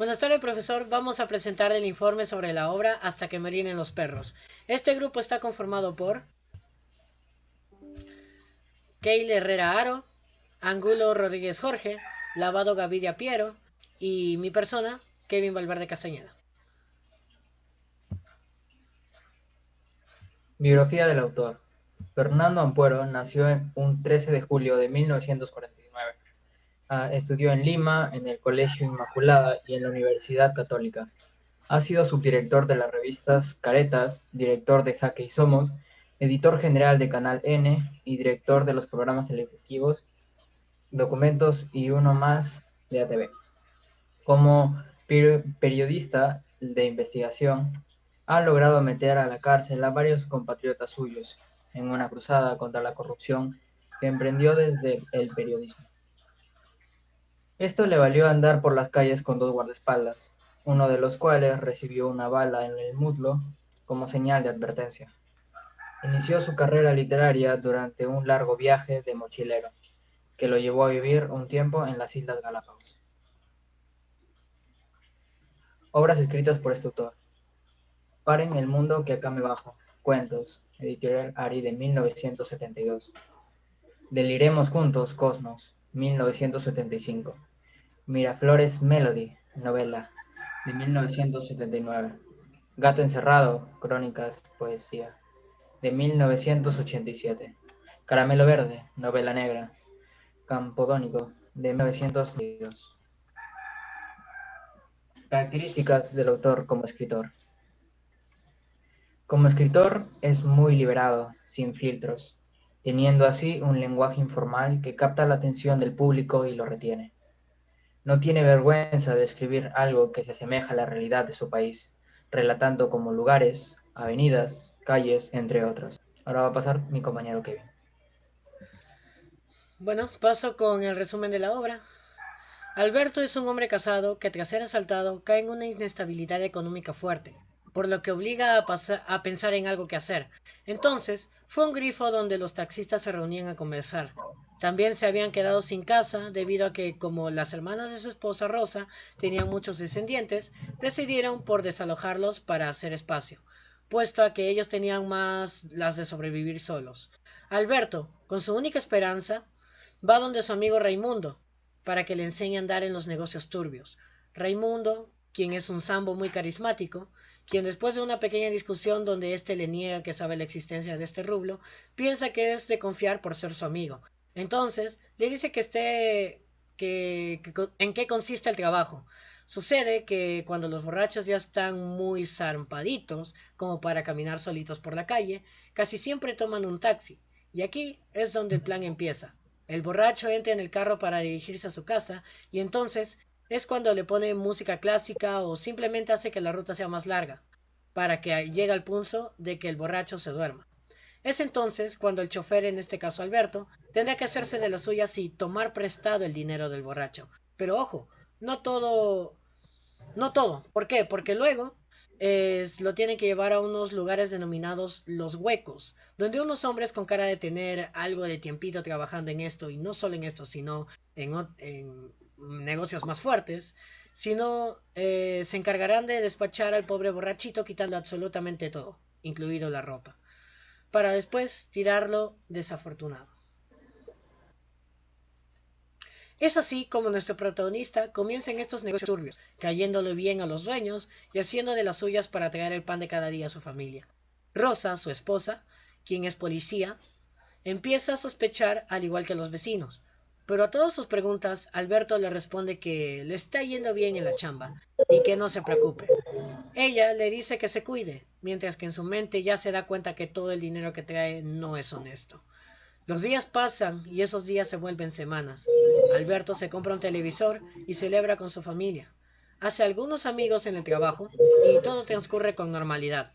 Buenas tardes, profesor. Vamos a presentar el informe sobre la obra Hasta que me orinen los perros. Este grupo está conformado por Keil Herrera Aro, Angulo Rodríguez Jorge, Lavado Gaviria Piero y mi persona, Kevin Valverde Castañeda. Biografía del autor. Fernando Ampuero nació un 13 de julio de 1949. Estudió en Lima, en el Colegio Inmaculada y en la Universidad Católica. Ha sido subdirector de las revistas Caretas, director de Jaque y Somos, editor general de Canal N y director de los programas televisivos Documentos y Uno Más de ATV. Como periodista de investigación, ha logrado meter a la cárcel a varios compatriotas suyos en una cruzada contra la corrupción que emprendió desde el periodismo. Esto le valió andar por las calles con dos guardaespaldas, uno de los cuales recibió una bala en el muslo como señal de advertencia. Inició su carrera literaria durante un largo viaje de mochilero, que lo llevó a vivir un tiempo en las Islas Galápagos. Obras escritas por este autor. Paren el mundo que acá me bajo. Cuentos. Editorial Ari de 1972. Deliremos juntos, Cosmos. 1975. Miraflores Melody. Novela. De 1979. Gato encerrado. Crónicas. Poesía. De 1987. Caramelo verde. Novela negra. Campodónico. De 1992. Características del autor como escritor. Como escritor es muy liberado, sin filtros, teniendo así un lenguaje informal que capta la atención del público y lo retiene. No tiene vergüenza de escribir algo que se asemeja a la realidad de su país, relatando como lugares, avenidas, calles, entre otros. Ahora va a pasar mi compañero Kevin. Bueno, paso con el resumen de la obra. Alberto es un hombre casado que tras ser asaltado cae en una inestabilidad económica fuerte, por lo que obliga a pensar en algo que hacer. Entonces, fue un grifo donde los taxistas se reunían a conversar. También se habían quedado sin casa debido a que, como las hermanas de su esposa Rosa tenían muchos descendientes, decidieron por desalojarlos para hacer espacio, puesto a que ellos tenían más las de sobrevivir solos. Alberto, con su única esperanza, va donde su amigo Raimundo, para que le enseñe a andar en los negocios turbios. Raimundo, quien es un sambo muy carismático, quien después de una pequeña discusión donde éste le niega que sabe la existencia de este rublo, piensa que es de confiar por ser su amigo. Entonces, le dice en qué consiste el trabajo. Sucede que cuando los borrachos ya están muy zarpaditos como para caminar solitos por la calle, casi siempre toman un taxi. Y aquí es donde el plan empieza. El borracho entra en el carro para dirigirse a su casa y entonces es cuando le pone música clásica o simplemente hace que la ruta sea más larga, para que llegue al punto de que el borracho se duerma. Es entonces cuando el chofer, en este caso Alberto, tendrá que hacerse de las suyas y tomar prestado el dinero del borracho. Pero ojo, no todo, no todo. ¿Por qué? Porque luego lo tienen que llevar a unos lugares denominados los huecos, donde unos hombres con cara de tener algo de tiempito trabajando en esto, y no solo en esto, sino en negocios más fuertes, sino se encargarán de despachar al pobre borrachito quitando absolutamente todo, incluido la ropa, para después tirarlo desafortunado. Es así como nuestro protagonista comienza en estos negocios turbios, cayéndole bien a los dueños y haciendo de las suyas para traer el pan de cada día a su familia. Rosa, su esposa, quien es policía, empieza a sospechar al igual que los vecinos, pero a todas sus preguntas Alberto le responde que le está yendo bien en la chamba y que no se preocupe. Ella le dice que se cuide, mientras que en su mente ya se da cuenta que todo el dinero que trae no es honesto. Los días pasan y esos días se vuelven semanas. Alberto se compra un televisor y celebra con su familia. Hace algunos amigos en el trabajo y todo transcurre con normalidad.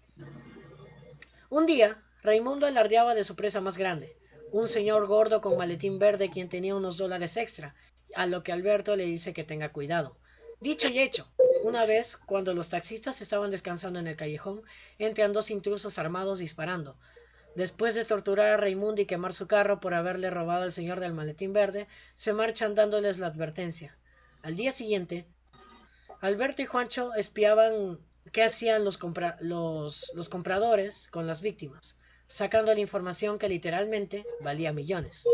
Un día, Raimundo alardeaba de su presa más grande, un señor gordo con maletín verde quien tenía unos dólares extra, a lo que Alberto le dice que tenga cuidado. Dicho y hecho, una vez, cuando los taxistas estaban descansando en el callejón, entran dos intrusos armados disparando. Después de torturar a Raimundo y quemar su carro por haberle robado al señor del maletín verde, se marchan dándoles la advertencia. Al día siguiente, Alberto y Juancho espiaban qué hacían los compradores con las víctimas, sacando la información que literalmente valía millones.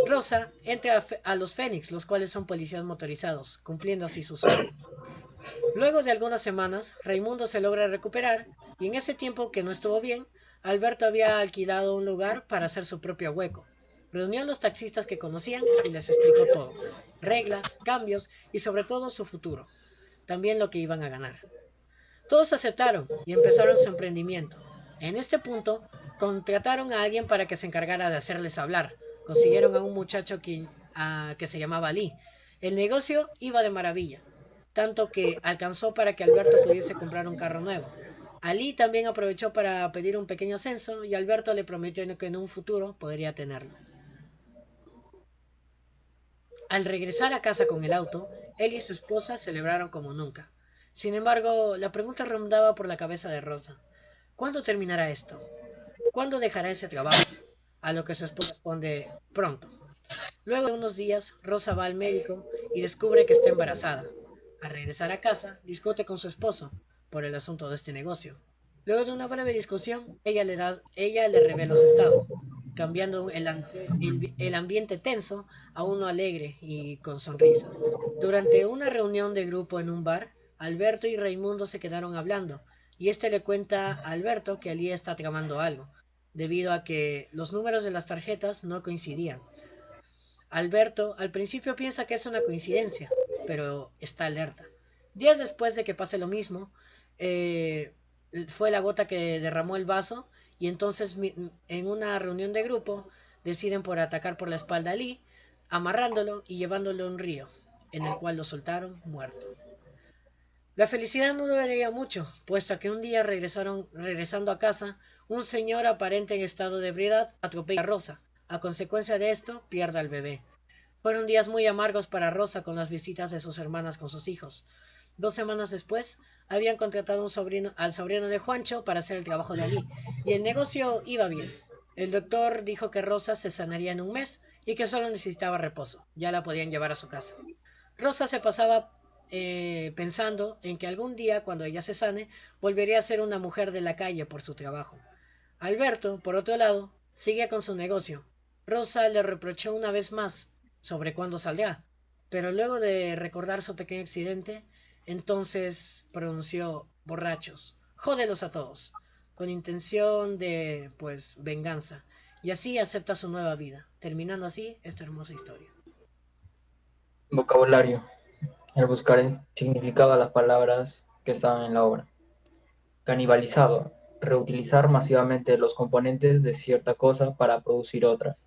Rosa entra a los Fénix, los cuales son policías motorizados, cumpliendo así su sueño. Luego de algunas semanas, Raimundo se logra recuperar y en ese tiempo que no estuvo bien, Alberto había alquilado un lugar para hacer su propio hueco. Reunió a los taxistas que conocían y les explicó todo, reglas, cambios y sobre todo su futuro, también lo que iban a ganar. Todos aceptaron y empezaron su emprendimiento. En este punto, contrataron a alguien para que se encargara de hacerles hablar. Consiguieron a un muchacho que se llamaba Lee. El negocio iba de maravilla, tanto que alcanzó para que Alberto pudiese comprar un carro nuevo. Ali también aprovechó para pedir un pequeño ascenso y Alberto le prometió que en un futuro podría tenerlo. Al regresar a casa con el auto, él y su esposa celebraron como nunca. Sin embargo, la pregunta rondaba por la cabeza de Rosa. ¿Cuándo terminará esto? ¿Cuándo dejará ese trabajo? A lo que su esposa responde pronto. Luego de unos días, Rosa va al médico y descubre que está embarazada. Al regresar a casa, discute con su esposo por el asunto de este negocio. Luego de una breve discusión, ella le revela su estado, cambiando el ambiente tenso a uno alegre y con sonrisas. Durante una reunión de grupo en un bar, Alberto y Raimundo se quedaron hablando, y este le cuenta a Alberto que Ali está tramando algo, debido a que los números de las tarjetas no coincidían. Alberto al principio piensa que es una coincidencia, pero está alerta. Días después de que pase lo mismo, eh, fue la gota que derramó el vaso y entonces en una reunión de grupo deciden por atacar por la espalda a Lee, amarrándolo y llevándolo a un río, en el cual lo soltaron muerto. La felicidad no duraría mucho, puesto que un día regresando a casa, un señor aparente en estado de ebriedad atropella a Rosa. A consecuencia de esto, pierde al bebé. Fueron días muy amargos para Rosa con las visitas de sus hermanas con sus hijos. 2 semanas después, habían contratado al sobrino de Juancho para hacer el trabajo de Ali, y el negocio iba bien. El doctor dijo que Rosa se sanaría en un mes y que solo necesitaba reposo. Ya la podían llevar a su casa. Rosa se pasaba pensando en que algún día, cuando ella se sane, volvería a ser una mujer de la calle por su trabajo. Alberto, por otro lado, sigue con su negocio. Rosa le reprochó una vez más sobre cuándo saldrá, pero luego de recordar su pequeño accidente, entonces pronunció borrachos, jódelos a todos, con intención de, pues, venganza, y así acepta su nueva vida, terminando así esta hermosa historia. Vocabulario. El buscar el significado a las palabras que estaban en la obra. Canibalizado. Reutilizar masivamente los componentes de cierta cosa para producir otra.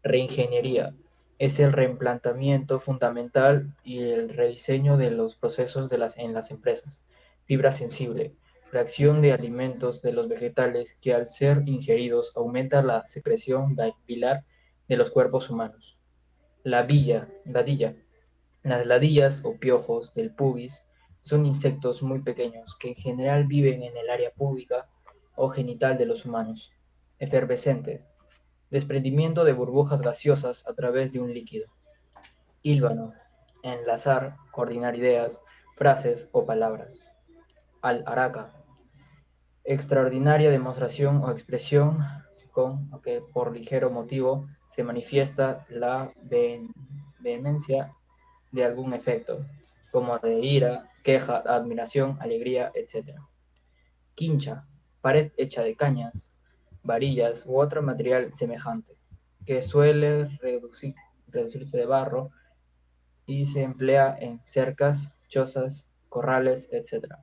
Reingeniería. Es el reemplazamiento fundamental y el rediseño de los procesos en las empresas. Fibra sensible. Fracción de alimentos de los vegetales que al ser ingeridos aumenta la secreción pilar de los cuerpos humanos. Ladilla. Las ladillas o piojos del pubis son insectos muy pequeños que en general viven en el área púbica o genital de los humanos. Efervescente. Desprendimiento de burbujas gaseosas a través de un líquido. Ílvano. Enlazar, coordinar ideas, frases o palabras. Alharaca. Extraordinaria demostración o expresión con que por ligero motivo se manifiesta la vehemencia de algún efecto, como de ira, queja, admiración, alegría, etc. Quincha, pared hecha de cañas, varillas u otro material semejante, que suele reducirse de barro y se emplea en cercas, chozas, corrales, etc.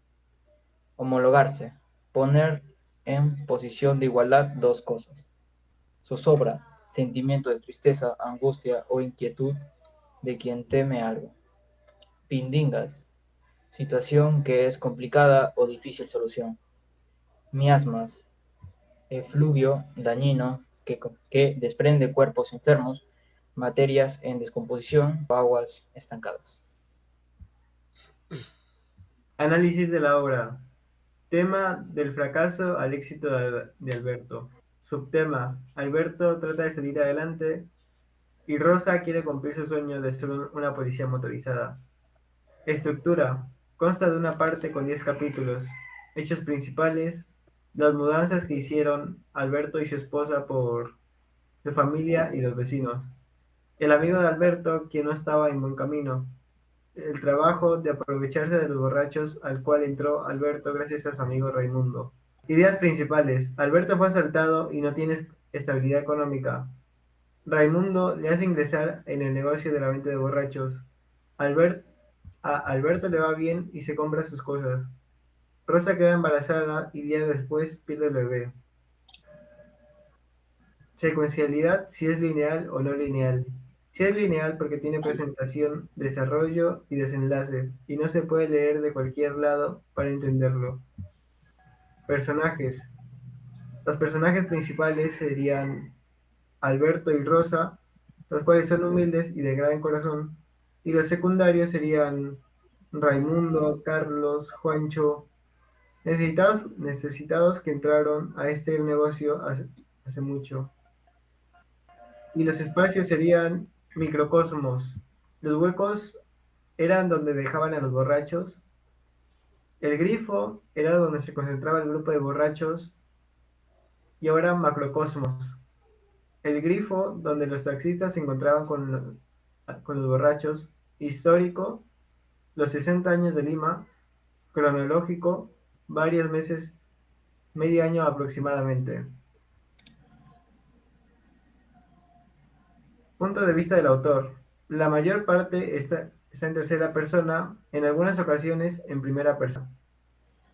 Homologarse, poner en posición de igualdad dos cosas. Zozobra, sentimiento de tristeza, angustia o inquietud de quien teme algo. Pindingas, situación que es complicada o difícil solución. Miasmas, efluvio dañino que desprende cuerpos enfermos, materias en descomposición o aguas estancadas. Análisis de la obra. Tema: del fracaso al éxito de Alberto. Subtema: Alberto trata de salir adelante y Rosa quiere cumplir su sueño de ser una policía motorizada. Estructura. Consta de una parte con 10 capítulos. Hechos principales, las mudanzas que hicieron Alberto y su esposa por su familia y los vecinos. El amigo de Alberto, quien no estaba en buen camino. El trabajo de aprovecharse de los borrachos al cual entró Alberto gracias a su amigo Raimundo. Ideas principales. Alberto fue asaltado y no tiene estabilidad económica. Raimundo le hace ingresar en el negocio de la venta de borrachos. A Alberto le va bien y se compra sus cosas. Rosa queda embarazada y días después pierde el bebé. Secuencialidad, si es lineal o no lineal. Si es lineal porque tiene presentación, desarrollo y desenlace, y no se puede leer de cualquier lado para entenderlo. Personajes. Los personajes principales serían Alberto y Rosa, los cuales son humildes y de gran corazón, y los secundarios serían Raimundo, Carlos, Juancho, necesitados que entraron a este negocio hace mucho. Y los espacios serían microcosmos. Los huecos eran donde dejaban a los borrachos. El grifo era donde se concentraba el grupo de borrachos. Y ahora macrocosmos. El grifo donde los taxistas se encontraban con los borrachos. Histórico, los 60 años de Lima. Cronológico, varios meses, medio año aproximadamente. Punto de vista del autor. La mayor parte está en tercera persona, en algunas ocasiones en primera persona.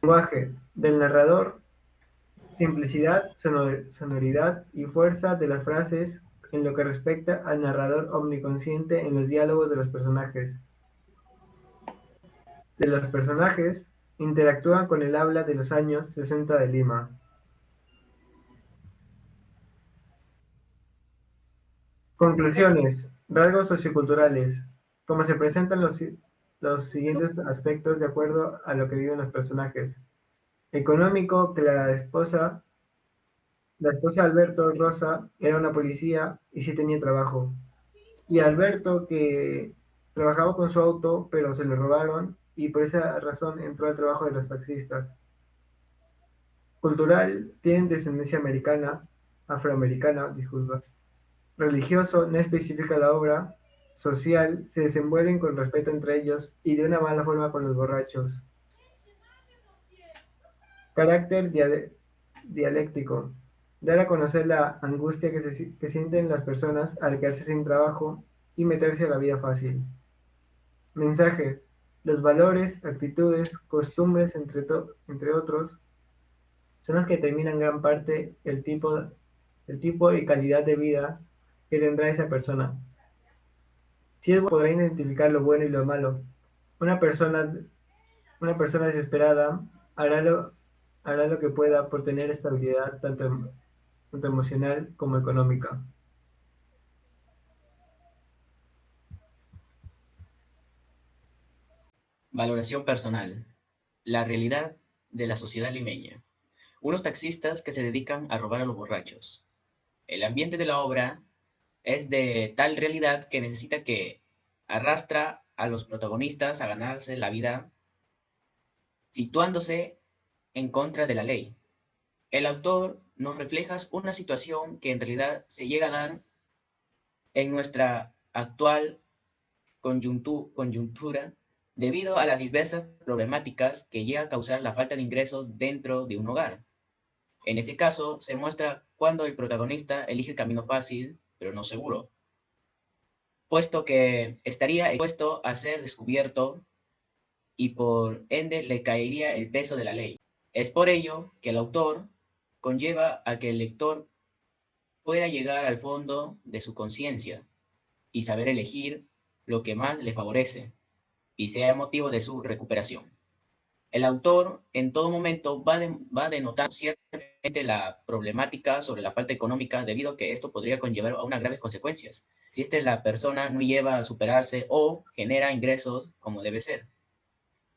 Lenguaje del narrador, simplicidad, sonoridad y fuerza de las frases en lo que respecta al narrador omniconsciente en los diálogos de los personajes. Los personajes interactúan con el habla de los años 60 de Lima. Conclusiones. Rasgos socioculturales. Como se presentan los siguientes aspectos de acuerdo a lo que viven los personajes. Económico, que la esposa de Alberto, Rosa, era una policía y sí tenía trabajo. Y Alberto, que trabajaba con su auto, pero se le robaron y por esa razón entró al trabajo de los taxistas. Cultural, tienen descendencia afroamericana, disculpa. Religioso, no especifica la obra. Social, se desenvuelven con respeto entre ellos y de una mala forma con los borrachos. Carácter dialéctico. Dar a conocer la angustia que sienten las personas al quedarse sin trabajo y meterse a la vida fácil. Mensaje. Los valores, actitudes, costumbres, entre otros, son los que determinan gran parte el tipo y calidad de vida que tendrá esa persona. Si es bueno, podrá identificar lo bueno y lo malo. Una persona, una persona desesperada hará lo que pueda por tener estabilidad tanto emocional como económica. Valoración personal. La realidad de la sociedad limeña. Unos taxistas que se dedican a robar a los borrachos. El ambiente de la obra es de tal realidad que necesita que arrastra a los protagonistas a ganarse la vida situándose en contra de la ley. El autor nos refleja una situación que en realidad se llega a dar en nuestra actual coyuntura debido a las diversas problemáticas que llega a causar la falta de ingresos dentro de un hogar. En ese caso, se muestra cuando el protagonista elige el camino fácil, pero no seguro, puesto que estaría expuesto a ser descubierto y por ende le caería el peso de la ley. Es por ello que el autor conlleva a que el lector pueda llegar al fondo de su conciencia y saber elegir lo que más le favorece y sea motivo de su recuperación. El autor en todo momento va a denotar ciertamente la problemática sobre la falta económica debido a que esto podría conllevar a unas graves consecuencias si la persona no lleva a superarse o genera ingresos como debe ser,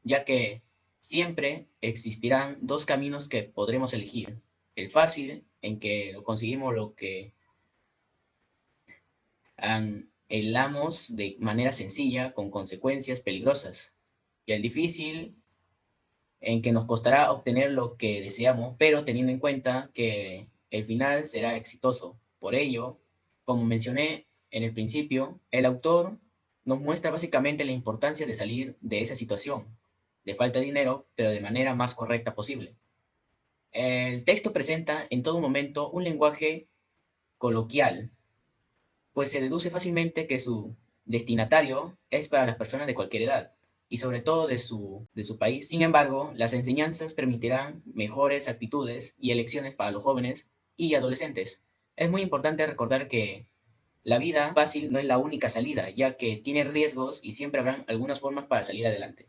ya que siempre existirán dos caminos que podremos elegir. El fácil, en que conseguimos lo que anhelamos de manera sencilla con consecuencias peligrosas, y el difícil en que nos costará obtener lo que deseamos, pero teniendo en cuenta que el final será exitoso. Por ello, como mencioné en el principio, el autor nos muestra básicamente la importancia de salir de esa situación, de falta de dinero, pero de manera más correcta posible. El texto presenta en todo momento un lenguaje coloquial, pues se deduce fácilmente que su destinatario es para las personas de cualquier edad y sobre todo de su país. Sin embargo, las enseñanzas permitirán mejores actitudes y elecciones para los jóvenes y adolescentes. Es muy importante recordar que la vida fácil no es la única salida, ya que tiene riesgos y siempre habrán algunas formas para salir adelante.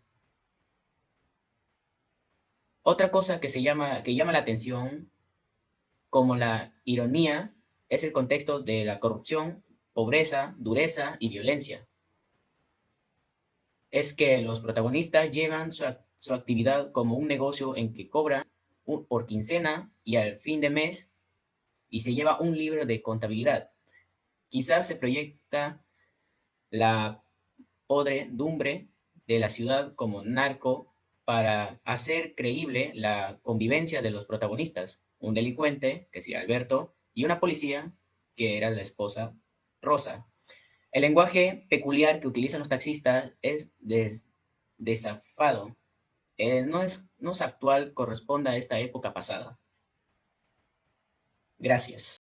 Otra cosa que llama la atención, como la ironía, es el contexto de la corrupción, pobreza, dureza y violencia. Es que los protagonistas llevan su actividad como un negocio en que cobran por quincena y al fin de mes y se lleva un libro de contabilidad. Quizás se proyecta la podredumbre de la ciudad como narco para hacer creíble la convivencia de los protagonistas, un delincuente, que sería Alberto, y una policía, que era la esposa Rosa. El lenguaje peculiar que utilizan los taxistas es desafado. No es actual, corresponde a esta época pasada. Gracias.